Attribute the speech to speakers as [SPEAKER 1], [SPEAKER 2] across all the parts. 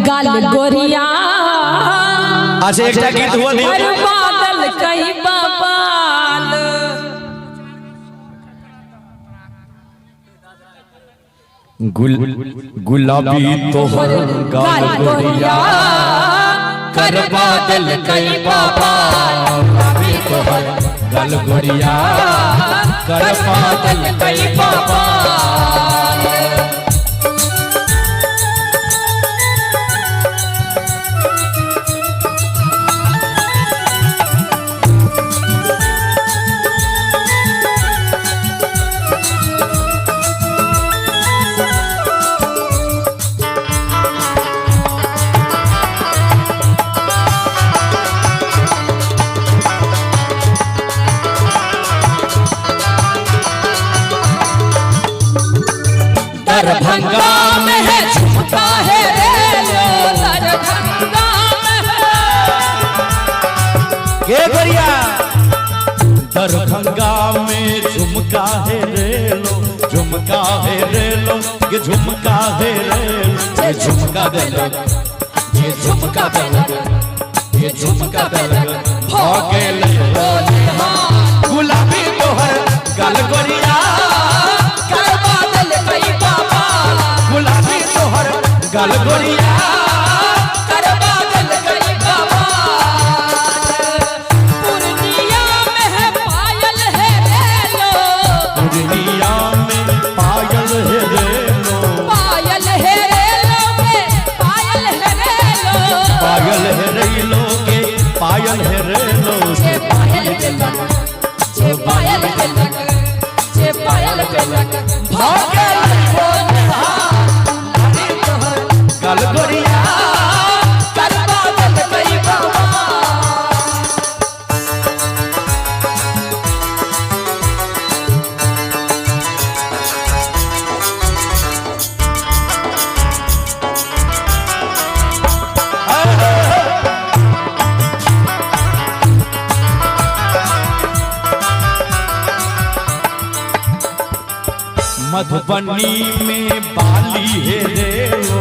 [SPEAKER 1] गाल गोरिया
[SPEAKER 2] अच्छा एक गीत हुआ नहीं
[SPEAKER 1] बादल कई बाबाल
[SPEAKER 2] गुलाबी तोहर गाल गोरिया
[SPEAKER 1] कर बादल कई बाबाल
[SPEAKER 2] गुलाबी तोहर गाल गोरिया कर बादल
[SPEAKER 1] कई बाबाल दरभंगा में है झुमका है रेलो दरभंगा में है
[SPEAKER 2] ये गोरिया दरभंगा में झुमका है रेलो झुमका है रेलो ये झुमका है रेलो ये झुमका देलो ये झुमका देलो ये झुमका देलो भागे ले गुलाबी तोहर गाल गोरिया
[SPEAKER 1] कर बादल कई बाबाल
[SPEAKER 2] गुलाबी तोहर गाल गोरिया
[SPEAKER 1] कर बादल कई बाबाल पूर्णिया में है पायल है रेलो
[SPEAKER 2] दुनिया में पायल है रेलो
[SPEAKER 1] पायल है रेलो में पायल है रेलो
[SPEAKER 2] पायल है रेलो के पायल है रेलो
[SPEAKER 1] जे पायल पे लग जे पायल पे लग जे पायल पे लग
[SPEAKER 2] भागे गाल गोरिया
[SPEAKER 1] कर बादल कई बाबाल
[SPEAKER 2] मधुबनी में बाली है रेलो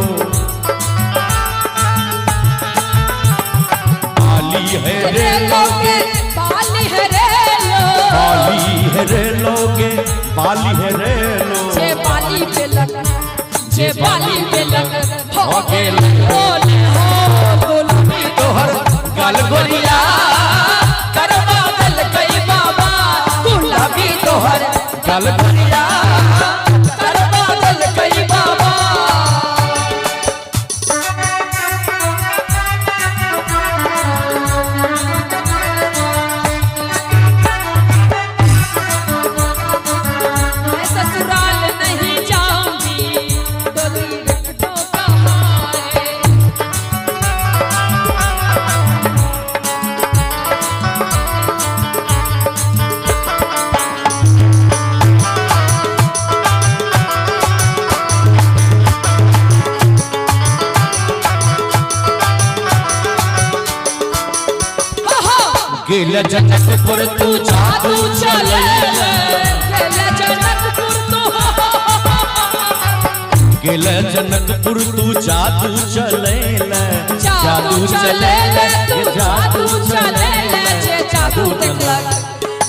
[SPEAKER 2] बाली है रेलो
[SPEAKER 1] के बाली है रेलो
[SPEAKER 2] बाली है रेलो के बाली है रेलो
[SPEAKER 1] जे बाली पे लग जे बाली पे लग
[SPEAKER 2] भागे
[SPEAKER 1] बोले हो गुलाबी
[SPEAKER 2] तोहर गाल गोरिया
[SPEAKER 1] कर बादल कई बाबाल गुलाबी तोहर
[SPEAKER 2] गाल गोरिया
[SPEAKER 1] कर बादल कई बाबाल मैं ससुराल नहीं जाऊंगी डोली रखो कमाए
[SPEAKER 2] गेल जनकपुर तू जादू चले गेल जनकपुर तू जादू चले
[SPEAKER 1] जादू चले तू जादू चले जे जादू देखलक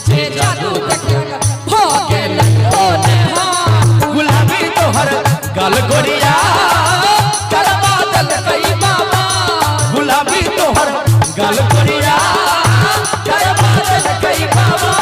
[SPEAKER 1] जे जादू देखलक हो गेल ओने
[SPEAKER 2] गुलाबी तोहर गाल गोरिया
[SPEAKER 1] कर बादल कई बाबा
[SPEAKER 2] गुलाबी तोहर गाल गोरिया
[SPEAKER 1] कर बादल कई बाबा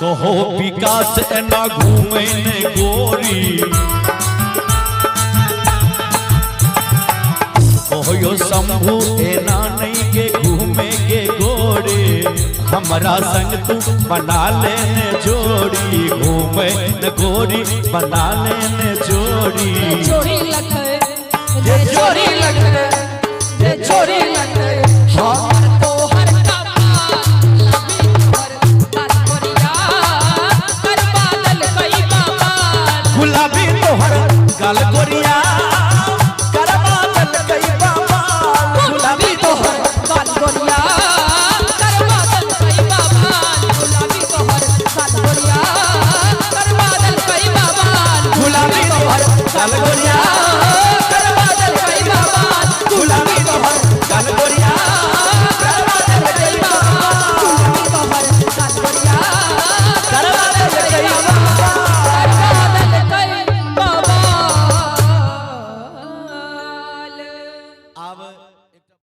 [SPEAKER 2] कहो विकास एना घूमे ने गोरी कहो यो शंभू एना नहीं के घूमे के गोरी हमारा संग तू बना लेने जोड़ी घूमे न गोरी बना लेने जोड़ी
[SPEAKER 1] चोरी लगे जे चोरी लगे जे चोरी लगे हाँ तो हर कमाल लबी पर कर गोरिया कर
[SPEAKER 2] अलग